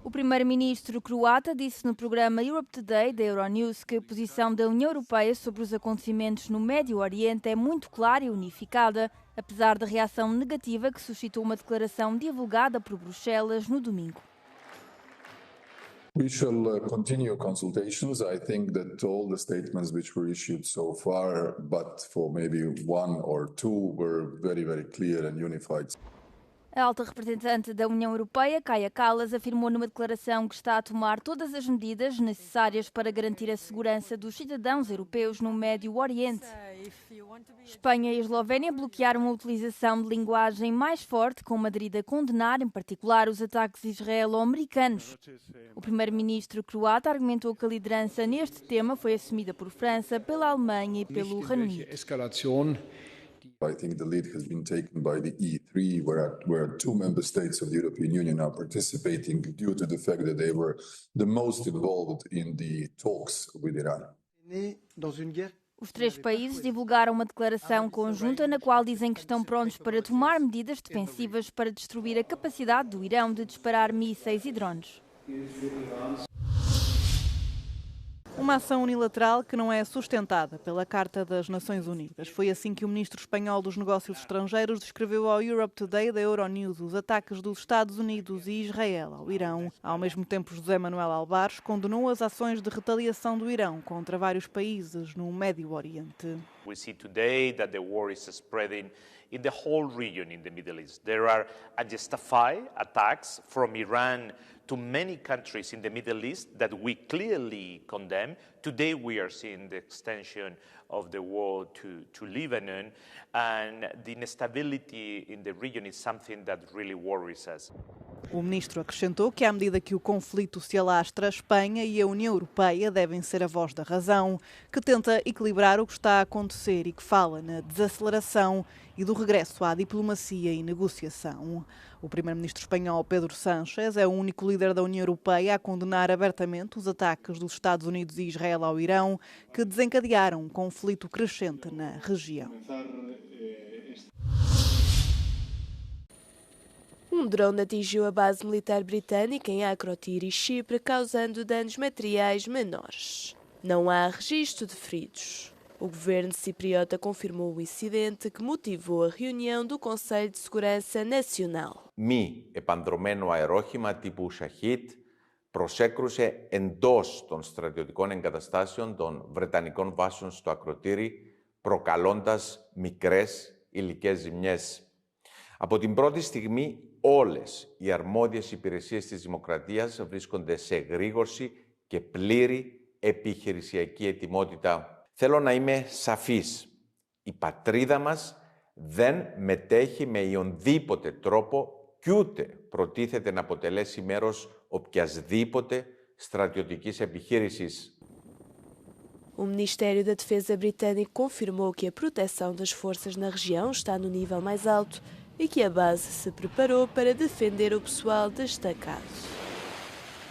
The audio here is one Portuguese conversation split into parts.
O primeiro-ministro croata disse no programa Europe Today da Euronews que a posição da União Europeia sobre os acontecimentos no Médio Oriente é muito clara e unificada, apesar da reação negativa que suscitou uma declaração divulgada por Bruxelas no domingo. We shall continue consultations. I think that all the statements which were issued so far, but for maybe one or two, were very, very clear and unified. A alta representante da União Europeia, Kaja Kallas, afirmou numa declaração que está a tomar todas as medidas necessárias para garantir a segurança dos cidadãos europeus no Médio Oriente. Espanha e Eslovénia bloquearam a utilização de linguagem mais forte, com Madrid a condenar, em particular, os ataques israelo-americanos. O primeiro-ministro croata argumentou que a liderança neste tema foi assumida por França, pela Alemanha e pelo Reino Unido. I think the lead has been taken by the E3, where two member states of the European Union are participating due to the fact that they were the most involved in the talks with Iran. Os três países divulgaram uma declaração conjunta na qual dizem que estão prontos para tomar medidas defensivas para destruir a capacidade do Irão de disparar mísseis e drones. Uma ação unilateral que não é sustentada pela Carta das Nações Unidas. Foi assim que o ministro espanhol dos Negócios Estrangeiros descreveu ao Europe Today da Euronews os ataques dos Estados Unidos e Israel ao Irão. Ao mesmo tempo, José Manuel Albares condenou as ações de retaliação do Irão contra vários países no Médio Oriente. We see today that the war is spreading in the whole region in the Middle East. There are unjustified attacks from Iran to many countries in the Middle East that we clearly condemn. Today we are seeing the extension of the war to Lebanon, and the instability in the region is something that really worries us. O ministro acrescentou que, à medida que o conflito se alastra, a Espanha e a União Europeia devem ser a voz da razão, que tenta equilibrar o que está a acontecer e que fala na desaceleração e do regresso à diplomacia e negociação. O primeiro-ministro espanhol Pedro Sánchez é o único líder da União Europeia a condenar abertamente os ataques dos Estados Unidos e Israel ao Irão, que desencadearam um conflito crescente na região. Um drone atingiu a base militar britânica em Akrotiri, Chipre, causando danos materiais menores. Não há registro de feridos. O governo cipriota confirmou o incidente que motivou a reunião do Conselho de Segurança Nacional. Μη επανδρωμένο αερόχημα τύπου Shahid προσέκρουσε εντός των στρατιωτικών εγκαταστάσεων των Βρετανικών βάσεων στο Ακροτήρι, προκαλώντας μικρές υλικές ζημιές. Από την πρώτη στιγμή, όλες οι αρμόδιες υπηρεσίες της Δημοκρατίας βρίσκονται σε εγρήγορση και πλήρη επιχειρησιακή ετοιμότητα. Θέλω να είμαι σαφής. Η πατρίδα μας δεν μετέχει με ιονδήποτε τρόπο κι ούτε προτίθεται να αποτελέσει μέρος οποιασδήποτε στρατιωτικής επιχείρησης. O Ministério da Defesa britânico confirmou que a proteção das forças na região está no nível mais alto e que a base se preparou para defender o pessoal destacado.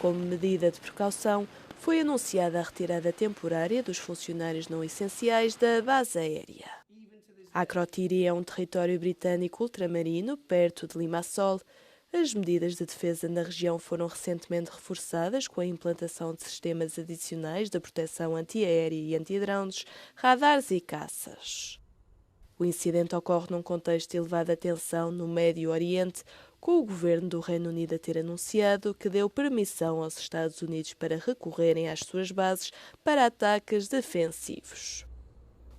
Como medida de precaução, foi anunciada a retirada temporária dos funcionários não essenciais da base aérea. Akrotiri é um território britânico ultramarino, perto de Limassol. As medidas de defesa na região foram recentemente reforçadas com a implantação de sistemas adicionais de proteção antiaérea e antidrones, radares e caças. O incidente ocorre num contexto de elevada tensão no Médio Oriente, com o governo do Reino Unido a ter anunciado que deu permissão aos Estados Unidos para recorrerem às suas bases para ataques defensivos.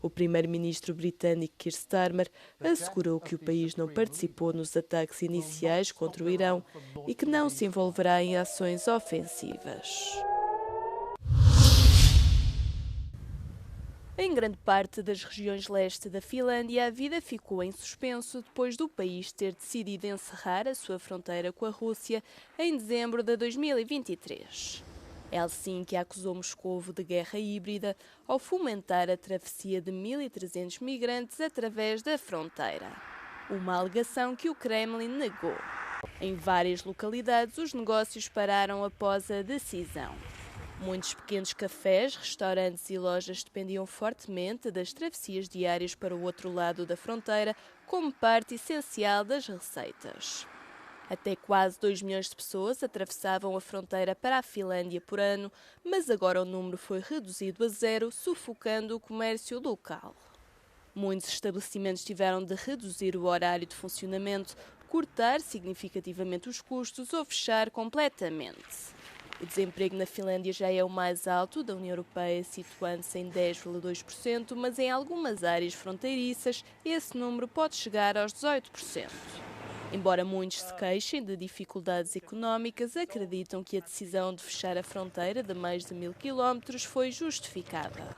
O primeiro-ministro britânico Keir Starmer assegurou que o país não participou nos ataques iniciais contra o Irão e que não se envolverá em ações ofensivas. Em grande parte das regiões leste da Finlândia, a vida ficou em suspenso depois do país ter decidido encerrar a sua fronteira com a Rússia em dezembro de 2023. Helsinki acusou Moscovo de guerra híbrida ao fomentar a travessia de 1.300 migrantes através da fronteira. Uma alegação que o Kremlin negou. Em várias localidades, os negócios pararam após a decisão. Muitos pequenos cafés, restaurantes e lojas dependiam fortemente das travessias diárias para o outro lado da fronteira como parte essencial das receitas. Até quase 2 milhões de pessoas atravessavam a fronteira para a Finlândia por ano, mas agora o número foi reduzido a 0, sufocando o comércio local. Muitos estabelecimentos tiveram de reduzir o horário de funcionamento, cortar significativamente os custos ou fechar completamente. O desemprego na Finlândia já é o mais alto da União Europeia, situando-se em 10,2%, mas em algumas áreas fronteiriças esse número pode chegar aos 18%. Embora muitos se queixem de dificuldades económicas, acreditam que a decisão de fechar a fronteira de mais de 1000 quilómetros foi justificada.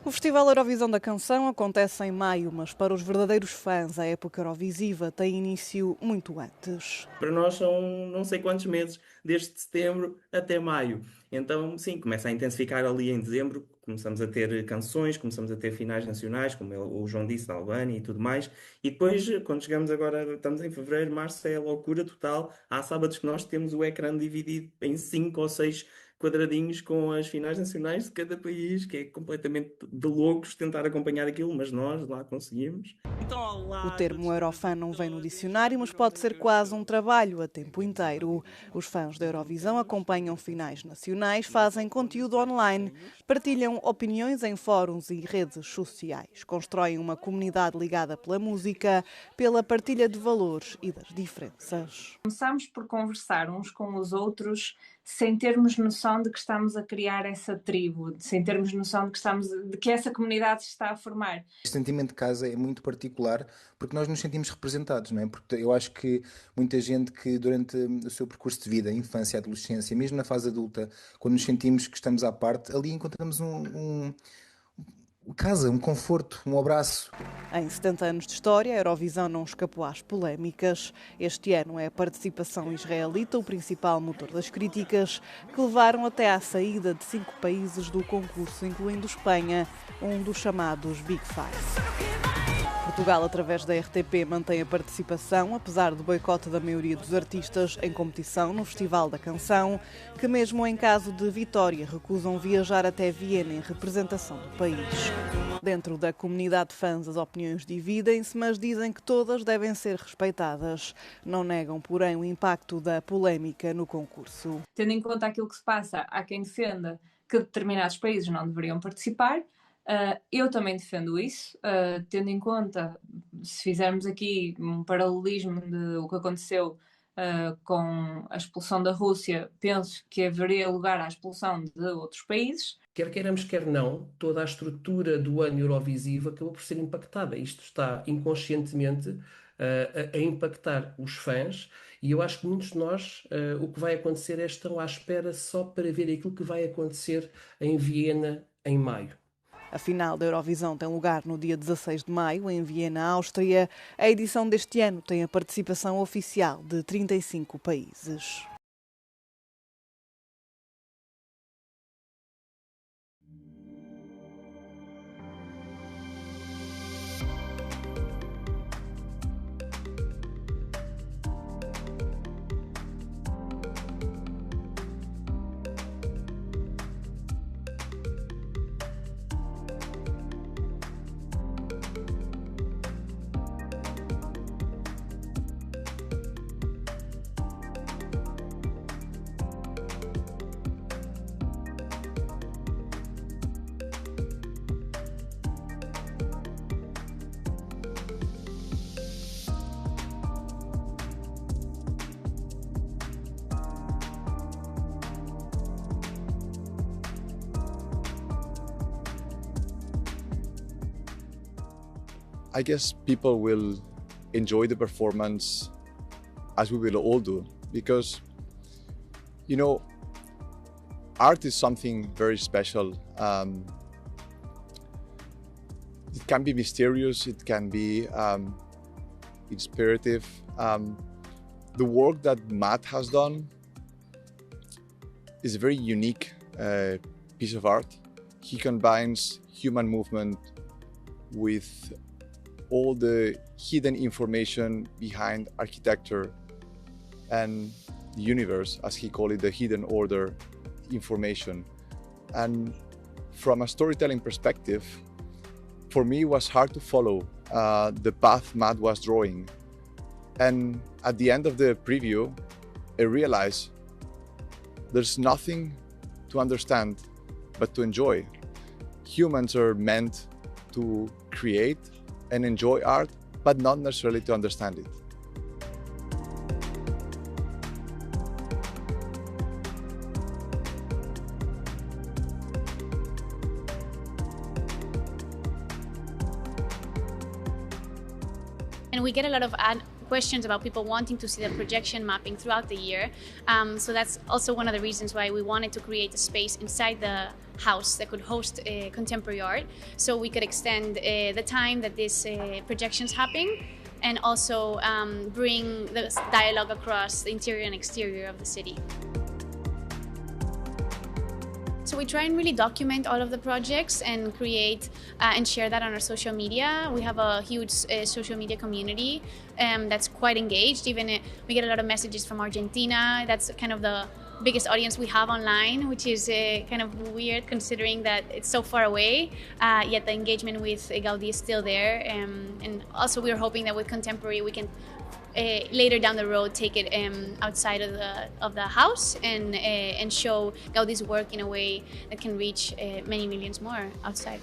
O Festival Eurovisão da Canção acontece em maio, mas para os verdadeiros fãs a época Eurovisiva tem início muito antes. Para nós são não sei quantos meses, desde setembro até maio. Então, sim, começa a intensificar ali em dezembro, começamos a ter canções, começamos a ter finais nacionais, como o João disse, da Albânia e tudo mais. E depois, quando chegamos agora, estamos em fevereiro, março, é a loucura total. Há sábados que nós temos o ecrã dividido em 5 ou 6 quadradinhos com as finais nacionais de cada país, que é completamente de loucos tentar acompanhar aquilo, mas nós lá conseguimos. O termo Eurofan não vem no dicionário, mas pode ser quase um trabalho a tempo inteiro. Os fãs da Eurovisão acompanham finais nacionais, fazem conteúdo online, partilham opiniões em fóruns e redes sociais, constroem uma comunidade ligada pela música, pela partilha de valores e das diferenças. Começamos por conversar uns com os outros sem termos noção de que estamos a criar essa tribo, sem termos noção de que essa comunidade se está a formar. O sentimento de casa é muito particular porque nós nos sentimos representados, não é? Porque eu acho que muita gente que durante o seu percurso de vida, infância, adolescência, mesmo na fase adulta, quando nos sentimos que estamos à parte, ali encontramos casa, um conforto, um abraço. Em 70 anos de história, a Eurovisão não escapou às polémicas. Este ano é a participação israelita o principal motor das críticas, que levaram até à saída de 5 países do concurso, incluindo Espanha, um dos chamados Big Five. Portugal, através da RTP, mantém a participação, apesar do boicote da maioria dos artistas em competição no Festival da Canção, que mesmo em caso de vitória recusam viajar até Viena em representação do país. Dentro da comunidade de fãs as opiniões dividem-se, mas dizem que todas devem ser respeitadas. Não negam, porém, o impacto da polémica no concurso. Tendo em conta aquilo que se passa, há quem defenda que determinados países não deveriam participar. Eu também defendo isso, tendo em conta, se fizermos aqui um paralelismo de o que aconteceu com a expulsão da Rússia, penso que haveria lugar à expulsão de outros países. Quer queiramos, quer não, toda a estrutura do ano Eurovisivo acabou por ser impactada. Isto está inconscientemente a impactar os fãs e eu acho que muitos de nós, o que vai acontecer é estão à espera só para ver aquilo que vai acontecer em Viena em maio. A final da Eurovisão tem lugar no dia 16 de maio, em Viena, Áustria. A edição deste ano tem a participação oficial de 35 países. I guess people will enjoy the performance as we will all do, because, you know, art is something very special. It can be mysterious, it can be inspirative. The work that Matt has done is a very unique piece of art. He combines human movement with all the hidden information behind architecture and the universe, as he called it, the hidden order information. And from a storytelling perspective, for me it was hard to follow the path Matt was drawing. And at the end of the preview, I realized there's nothing to understand but to enjoy. Humans are meant to create and enjoy art, but not necessarily to understand it. And we get a lot of questions about people wanting to see the projection mapping throughout the year. So that's also one of the reasons why we wanted to create a space inside the house that could host contemporary art, so we could extend the time that this projection's happening, and also bring the dialogue across the interior and exterior of the city. So we try and really document all of the projects and create and share that on our social media. We have a huge social media community that's quite engaged. Even we get a lot of messages from Argentina. That's kind of the biggest audience we have online, which is kind of weird considering that it's so far away, yet the engagement with Gaudí is still there. And also we're hoping that with Contemporary we can later down the road take it outside of the house and show Gaudí's work in a way that can reach many millions more outside.